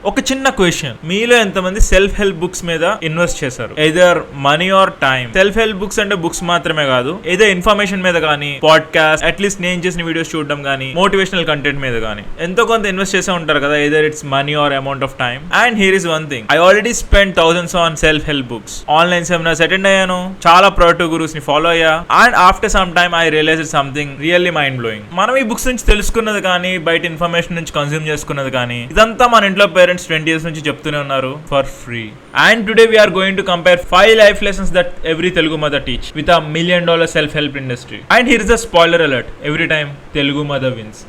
ఒక చిన్న క్వశ్చన్, మీలో ఎంతమంది సెల్ఫ్ హెల్ప్ బుక్స్ మీద ఇన్వెస్ట్ చేశారు? Either money are time. Self help books అంటే బుక్స్ మాత్రమే కాదు, ఏదో ఇన్ఫర్మేషన్ మీద కానీ, పాడ్కాస్ట్, అట్లీస్ట్ నేను చేసిన వీడియోస్ చూడడం కానీ, మోటివేషనల్ కంటెంట్ మీద కానీ ఎంతో కొంత ఇన్వెస్ట్ చేసే ఉంటారు కదా. Either it's money or amount of time. And here is one thing, I already spend thousands on self help books. Online seminars attend అయ్యాను, చాలా ప్రొడక్టివ్ గురూస్ ని ఫాలో అయ్యా. And after some time I realize something really mind blowing. మనం ఈ books నుంచి తెలుసుకున్నది కానీ, బయట ఇన్ఫర్మేషన్ నుంచి కన్స్యూమ్ చేసుకున్నది కానీ, ఇదంతా మన ఇంట్లో పేరెంట్స్ 20 years నుంచి చెప్తూనే ఉన్నారు for free. And today we're going to compare 5 life lessons that every Telugu mother teach with a $1 million self-help industry. And here is a spoiler alert, every time Telugu mother wins.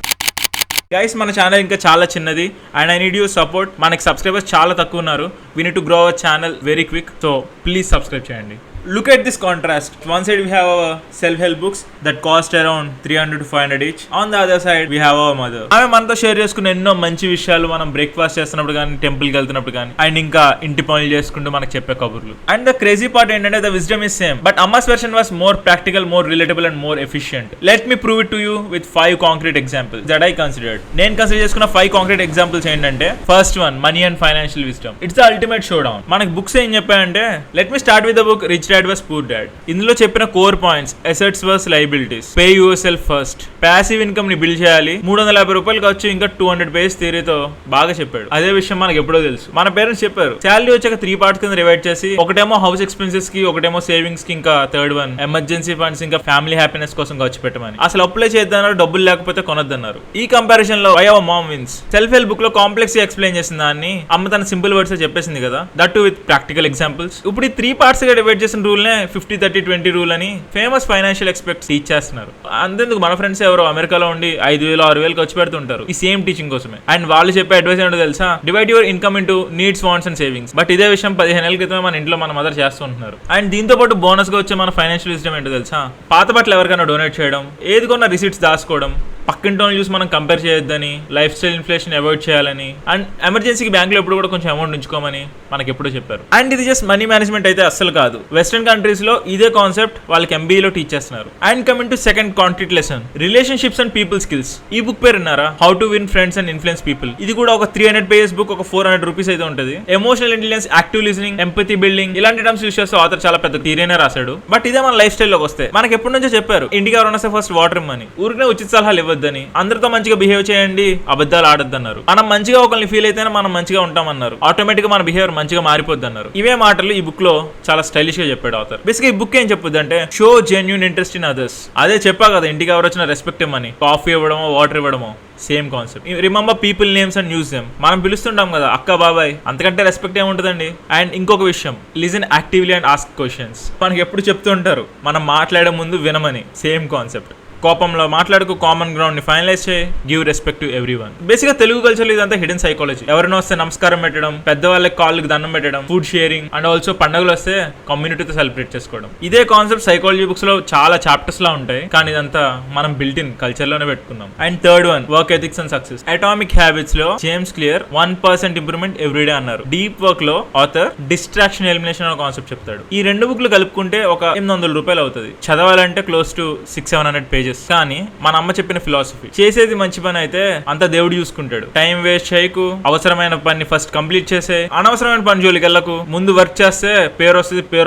Guys, మన channel ఇంకా చాలా చిన్నది and I need you support. మనకి subscribers చాలా తక్కువ ఉన్నారు. We need to grow our channel very quick, so please subscribe చేయండి. Look at this contrast. One side we have our self-help books that cost around 300 to 500 each. On the other side we have our mother. ఆమె మనతో share చేసుకున్న ఎన్నో మంచి విషయాలు, మనం breakfast చేస్తున్నప్పుడు కానీ, టెంపుల్కి వెళ్తున్నప్పుడు కానీ, అండ్ ఇంకా ఇంటి పనులు చేసుకుంటూ మనకు చెప్పే కబుర్లు. అండ్ ద క్రేజీ పార్ట్ ఏంటంటే the wisdom is same, but అమ్మాస్ version was more practical, more relatable and more efficient. Let me prove it to you with 5 concrete examples that I considered. నేను కన్సిడర్ చేసుకున్న 5 concrete examples ఏంటంటే, first one, money and financial wisdom. It's the ultimate showdown. మనకి books ఏం చెప్పాయంటే, let me start with the book rich dad was poor dad. ఇందులో చెప్పిన core points: assets versus liabilities, pay your self first, passive income ని build చేయాలి, 350 రూపాయలు ఖర్చు, ఇంకా 200 పేజ్ థియరీతో బాగా చెప్పాడు. అదే విషయం మనకి ఎప్పుడో తెలుసు. మన పేరెంట్స్ చెప్పారు, శాలరీ వచ్చాక 3 parts కింద డివైడ్ చేసి, ఒకటేమో హౌస్ ఎక్స్పెన్సెస్ కి, ఒకటేమో సేవింగ్స్ కి, ఇంకా థర్డ్ వన్ ఎమర్జెన్సీ ఫండ్స్, ఇంకా ఫ్యామిలీ హ్యాపీనెస్ కోసం ఖర్చు పెట్టమని. అసలు అప్లై చేద్దన్నారు, డబ్బులు లేకపోతే కొనొద్దన్నారు. ఈ కంపారిజన్ లో why our mom wins. Self help book లో కాంప్లెక్స్ ఎక్స్ప్లెయిన్ చేసిన దాన్ని అమ్మ తన సింపుల్ వర్డ్స్ చెప్పేసింది కదా, that too with practical examples. ఇప్పుడు ఈ 3 parts గా డివైడ్ చేసిన రూల్ నే 50-30-20 రూల్ అని ఫేమస్ ఫైనాన్షియల్ ఎక్స్పర్ట్స్ టీచ్ చేస్తున్నారు. అంతేందుకు మన ఫ్రెండ్స్ ఎవరో అమెరికాలో ఉండి 5,000-6,000 ఖర్చు పెడుతుంటారు ఈ సేమ్ టీచింగ్ కోసమే. అండ్ వాళ్ళు చెప్పే అడ్వైస్ ఏంటో తెలుసా? Divide your income into needs, wants and savings. But ఇదే విషయం 15 ఏళ్ల క్రితమే మన ఇంట్లో మన మదర్ చేస్తూ ఉంటున్నారు. అండ్ దీంతో పాటు బోనస్ గా వచ్చే మన ఫైనాన్షియల్ విజ్డమ్ ఏంటో తెలుసా? పాత బట్టలు ఎవరికైనా డొనేట్ చేయడం, ఏది కొన్న రిసీట్స్ దాచుకోవడం, పక్కింటోని చూసి మనం కంపేర్ చేయొద్దని, లైఫ్ స్టైల్ ఇన్ఫ్లేషన్ అవాయిడ్ చేయాలని, అండ్ ఎమర్జెన్సీకి బ్యాంకులో ఎప్పుడు కూడా కొంచెం అమౌంట్ ఉంచుకోమని మనకి ఎప్పుడూ చెప్పారు. అండ్ ఇది జస్ట్ మనీ మేనేజ్మెంట్ అయితే అస్సలు కాదు. వెస్టర్న్ కంట్రీస్ లో ఇదే కాన్సెప్ట్ వాళ్ళకి MBA టీచ్ చేస్తున్నారు. And coming to second concrete lesson, relationships and people skills. ఈ బుక్ పేరు విన్నారా? How to win friends and influence people. ఇది కూడా ఒక 300 pages బుక్, ఒక 400 రూపీస్ అయితే ఉంటుంది. Emotional intelligence, active listening, empathy building, ఇలాంటి టర్మ్స్ యూస్ చేస్తే ఆథర్ చాలా పెద్ద థియరీనే రాశాడు. బట్ ఇదే మన లైఫ్ స్టైల్ లోకి వస్తే మనకి ఎప్పటి నుంచో చెప్పారు, ఇంటికి ఎవరైనా ఫస్ట్ వాటర్ ఇమ్మని, ఊరికే ఉచిత సలహాలు ఇవ్వద్దని, అందరితో మంచిగా బిహేవ్ చేయండి, అబద్ధాలు ఆడొద్దన్నారు. మనం మంచిగా ఒకరిని ఫీల్ అయితేనే మనం మంచిగా ఉంటామన్నారు. ఆటోమేటిక్ గా మన బిహేవియర్ మంచిగా మారిపోద్ది అన్నారు. ఇవే మాటలు ఈ బుక్ లో చాలా స్టైలిష్ గా చెప్పాడు ఆథర్. బేసిక్గా ఈ బుక్ ఏం చెప్పుద్ది అంటే, show genuine interest in others. అదే చెప్పా కదా, ఇంటికి ఎవరు వచ్చినా రెస్పెక్ట్ ఇవ్వమని, కాఫీ ఇవ్వడమో వాటర్ ఇవ్వడమో, same concept. Remember people names and use them. మనం పిలుస్తుంటాం కదా అక్క, బాబాయ్, అంతకంటే రెస్పెక్ట్ ఏముంటుందండి. అండ్ ఇంకొక విషయం, listen actively and ask questions. మనకి ఎప్పుడు చెప్తూ ఉంటారు మనం మాట్లాడే ముందు వినమని, సేమ్ కాన్సెప్ట్. కోపంలో మాట్లాడుకు, కామన్ గ్రౌండ్ ని ఫైనలైజ్ చేయి, give respect to everyone. Basic గా తెలుగు కల్చర్ ఇదంతా హిడెన్ సైకాలజీ. ఎవరైనా వస్తే నమస్కారం పెట్టడం, పెద్దవాళ్ళకి కాళ్ళకి దండం పెట్టడం, ఫుడ్ షేరింగ్, అండ్ ఆల్సో పండుగలు వస్తే కమ్యూనిటీతో సెలబ్రేట్ చేసుకోవడం. ఇదే కాన్సెప్ట్ సైకాలజీ బుక్స్ లో చాలా చాప్టర్స్ లా ఉంటాయి, కానీ ఇదంతా మనం బిల్ట్ ఇన్ కల్చర్ లోనే పెట్టుకున్నాం. And third one, work ethics and success. Atomic habits లో జేమ్స్ క్లియర్ 1% ఇంప్రూవ్మెంట్ ఎవ్రీడే అన్నారు. డీప్ వర్క్ లో ఆథర్ డిస్ట్రాక్షన్ ఎలిమినేషన్ అనే కాన్సెప్ట్ చెప్తాడు. ఈ 2 బుక్లు కలుపుకుంటే ఒక 800 రూపాయలు అవుతుంది. చదవాలంటే క్లోజ్ టు 600-700 pages. కానీ మన అమ్మ చెప్పిన ఫిలాసఫీ, చేసేది మంచి పని అయితే అంత దేవుడు చూసుకుంటాడు. టైం వేస్ట్ చేయకు, అవసరమైన పని ఫస్ట్ కంప్లీట్ చేసే, అనవసరమైన పని జోలికి వెళ్ళకు, ముందు వర్క్ చేస్తే పేరు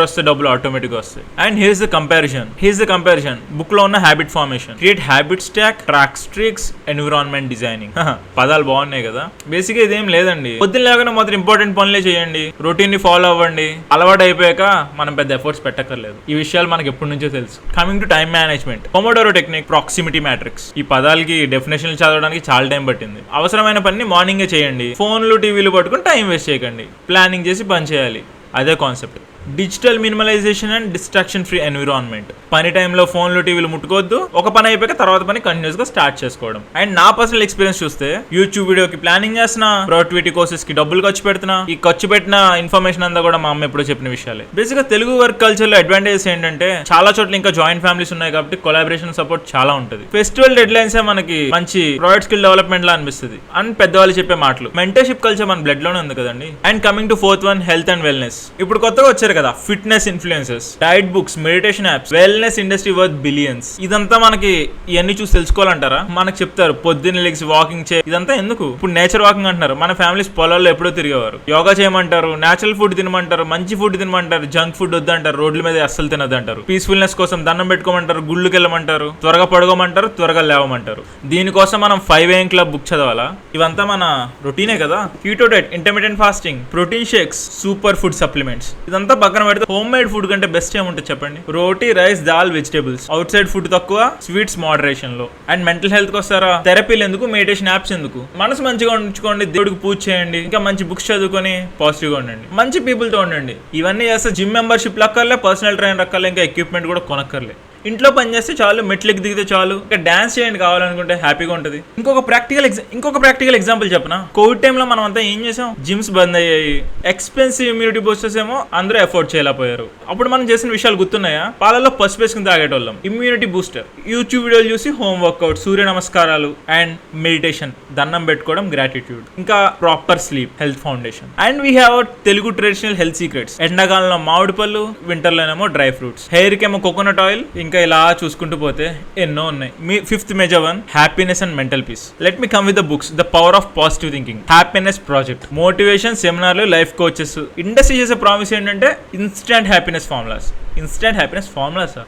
వస్తే డబ్బులు ఆటోమేటిక్ వస్తాయి. And here's the comparison. Book లో ఉన్న habit formation, create habit stack, track streaks, environment designing. పదాలు బాగున్నాయి కదా. బేసిక్ గా ఇదేం లేదండి, పొద్దున్న లేకుండా మాత్రం ఇంపార్టెంట్ పనులే చేయండి, రొటీన్ ని ఫాలో అవ్వండి. అలవాటు అయిపోయాక మనం పెద్ద ఎఫర్ట్స్ పెట్టక్కర్లేదు. ఈ విషయాలు మనకి ఎప్పటి నుంచో తెలుసు. Coming to time management, pomodoro technique, proximity matrix. ఈ పదాలకి డెఫినేషన్ చదవడానికి చాలా టైం పట్టింది. అవసరమైన పని మార్నింగే చేయండి, ఫోన్లు టీవీలు పట్టుకుని టైం వేస్ట్ చేయకండి, ప్లానింగ్ చేసి పని చేయాలి. అదే concept. Digital minimalization and distraction free environment. పని టైంలో ఫోన్లు టీవీలు ముట్టుకోవద్దు, ఒక పని అయిపోయాక తర్వాత పని కంటిన్యూస్ గా స్టార్ట్ చేసుకోవడం. అండ్ నా పర్సనల్ ఎక్స్పీరియన్స్ చూస్తే, యూట్యూబ్ వీడియోకి ప్లానింగ్ చేస్తున్నా, ప్రొడక్టివిటీ కోర్సెస్ కి డబ్బులు ఖర్చు పెడుతున్నా, ఈ ఖర్చు పెట్టిన ఇన్ఫర్మేషన్ అంతా కూడా మా అమ్మ ఎప్పుడో చెప్పిన విషయాలే. బేసిక్ గా తెలుగు వర్క్ కల్చర్ లో అడ్వాంటేజెస్ ఏంటంటే, చాలా చోట్ల ఇంకా జాయింట్ ఫ్యామిలీస్ ఉన్నాయి కాబట్టి కొలాబరేషన్ సపోర్ట్ చాలా ఉంటుంది. ఫెస్టివల్ డెడ్ లైన్స్ మనకి మంచి ప్రోడక్ట్ స్కిల్ డెవలప్మెంట్ లా అనిపిస్తుంది. అండ్ పెద్దవాళ్ళు చెప్పే మాటలు, మెంటర్షిప్ కల్చర్ మన బ్లడ్ లోనే ఉంది కదండి. And coming to fourth one, health and wellness. ఇప్పుడు కొత్తగా వచ్చారు చూసారు కదా, fitness influencers, diet books, meditation apps, wellness industry worth billions. ఇదంతా మనకి ఇవన్నీ చూసి తెలుసుకోవాలంటారా? మనకు చెప్తారు పొద్దున్న లెగ్స్ వాకింగ్ చేయి, ఇదంతా ఎందుకు? ఇప్పుడు నేచర్ వాకింగ్ అంటున్నారు, మన ఫ్యామిలీస్ పొలాల్లో ఎప్పుడో తిరిగేవారు. యోగా చేయమంటారు, నేచురల్ ఫుడ్ తినమంటారు, మంచి ఫుడ్ తినమంటారు, జంక్ ఫుడ్ వద్దంటారు, రోడ్ల మీద అస్సలు తినదంటారు, పీస్ఫుల్నెస్ కోసం దండం పెట్టుకోమంటారు, గుళ్ళకి వెళ్ళమంటారు, త్వరగా పడుకోమంటారు, త్వరగా లేవమంటారు. దీనికోసం మనం 5 AM క్లబ్ బుక్ చదవాలా? ఇవంతా మన రొటీనే కదా. Keto diet, intermittent fasting, protein shakes, superfood supplements, ఇదంతా పక్కన పెడితే హోమ్ మేడ్ ఫుడ్ కంటే బెస్ట్ ఏముంటుంది చెప్పండి? రోటీ, రైస్, దాల్, వెజిటేబుల్స్, అవుట్ సైడ్ ఫుడ్ తక్కువ, స్వీట్స్ మోడరేషన్ లో. అండ్ మెంటల్ హెల్త్ కి వస్తారా? థెరపీలు ఎందుకు, మెడిటేషన్ యాప్స్ ఎందుకు? మనసు మంచిగా ఉంచుకోండి, దేవుడికి పూజ చేయండి, ఇంకా మంచి బుక్స్ చదువుకొని పాజిటివ్ గా ఉండండి, మంచి పీపుల్ తో ఉండండి. ఇవన్నీ చేస్తే జిమ్ మెంబర్షిప్ లక్కర్లే, పర్సనల్ ట్రైనర్ అక్కర్లే, ఇంకా ఎక్విప్మెంట్ కూడా కొనక్కర్లే. ఇంట్లో పని చేస్తే చాలు, మెట్లకి దిగితే చాలు, ఇంకా డాన్స్ చేయండి కావాలనుకుంటే, హ్యాపీగా ఉంటుంది. ఇంకొక ప్రాక్టికల్ ఎగ్జాంపుల్ చెప్పనా? కోవిడ్ టైంలో మనం అంతా ఏం చేసాం? జిమ్స్ బంద్ అయ్యాయి, ఎక్స్పెన్సివ్ ఇమ్యూనిటీ బూస్టర్స్ ఏమో అందరూ ఎఫోర్డ్ చేయలేకపోయారు. అప్పుడు మనం చేసిన విషయాలు గుర్తున్నాయా? పాలలో పసుపు వేసుకుని తాగేటోళ్ళం, ఇమ్యూనిటీ బూస్టర్. యూట్యూబ్ వీడియోలు చూసి హోమ్ వర్కౌట్, సూర్య నమస్కారాలు అండ్ మెడిటేషన్, దండం పెట్టుకోవడం, గ్రాటిట్యూడ్, ఇంకా proper sleep, health foundation. And we have Telugu traditional health secrets. ఎండాకాలంలో మామిడి పళ్ళు, వింటర్లోనేమో డ్రై ఫ్రూట్స్, హెయిర్ కేమో కోకోనట్ ఆయిల్, ఇంకా ఇలా చూసుకుంటూ పోతే ఎన్నో ఉన్నాయి. మీ 5th major one, happiness and mental peace. Let me come with the books. The power of positive thinking, happiness project, motivation సెమినార్లు, లైఫ్ కోచెస్. ఇండస్ట్రీ చేసే ప్రామిస్ ఏంటంటే ఇన్స్టెంట్ హ్యాపీనెస్ ఫార్ములాస్.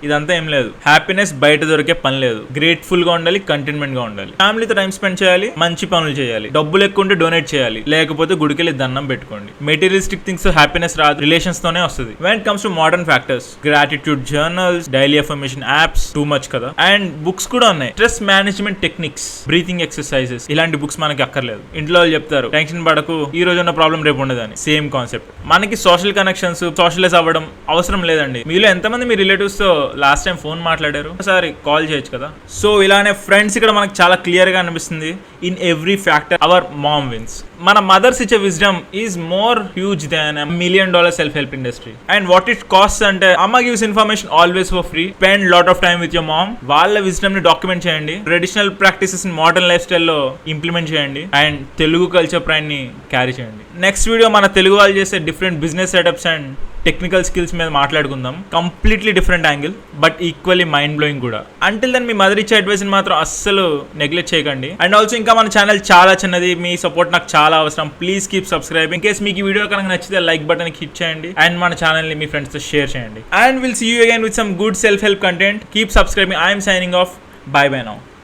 ఇదంతా ఏం లేదు. హ్యాపీనెస్ బయట దొరికే పని లేదు. గ్రేట్ఫుల్ గా ఉండాలి, కంటెంట్మెంట్ గా ఉండాలి, ఫ్యామిలీతో టైం స్పెండ్ చేయాలి, మంచి పనులు చేయాలి, డబ్బులు ఎక్కువ ఉంటే డొనేట్ చేయాలి, లేకపోతే గుడికెళ్ళి దండం పెట్టుకోండి. మెటీరియలిస్టిక్ థింగ్స్ హ్యాపీనెస్ రాదు, రిలేషన్స్ తోనే వస్తుంది. When it comes to modern factors, gratitude journals, daily affirmation apps, too much కదా. అండ్ బుక్స్ కూడా ఉన్నాయి, stress management techniques, breathing exercises. ఇలాంటి బుక్స్ మనకి అక్కర్లేదు. ఇంట్లో వాళ్ళు చెప్తారు టెన్షన్ పడకు, ఈ రోజు ఉన్న ప్రాబ్లం రేపు ఉండదని. Same concept. మనకి సోషల్ కనెక్షన్స్, సోషలైజ్ అవ్వడం అవసరం లేదండి. మీలో ఎంతమంది మీ రిలేటివ్స్ తో లాస్ట్ టైం ఫోన్ మాట్లాడారు? ఒకసారి కాల్ చేయొచ్చు కదా. సో ఇలానే ఫ్రెండ్స్ ఇక్కడ మనకు చాలా క్లియర్ గా అనిపిస్తుంది. In every factor our mom wins. మన మదర్స్ ఇచ్చే wisdom is more huge than $1 million self help industry. And what it cost అంటే, అమ్మ gives information always for free. Spend lot of time with your mom. వాళ్ళ wisdom ని document చేయండి, traditional practices ని modern life స్టైల్లో implement చేయండి, and Telugu culture pride ని carry చేయండి. నెక్స్ట్ వీడియో మన తెలుగు వాళ్ళు చేసే different business setups and technical skills మీద మాట్లాడుకుందాం. Completely different angle, but equally mind blowing కూడా. అంటిల్ దెన్ మీ మదర్ ఇచ్చే అడ్వైస్ మాత్రం అస్సలు నెగ్లెక్ట్ చేయకండి. అండ్ ఆల్సో ఇంకా మన ఛానల్ చాలా చిన్నది, మీ సపోర్ట్ నాకు చాలా అవసరం. Please keep subscribe. In case మీకు ఈ వీడియో కనుక నచ్చితే లైక్ బటన్ హిట్ చేయండి, అండ్ మన ఛానల్ ని మీ ఫ్రెండ్స్ తో షేర్ చేయండి. And will see you again with some good self help content. Keep subscribing. I'm signing off. Bye bye now.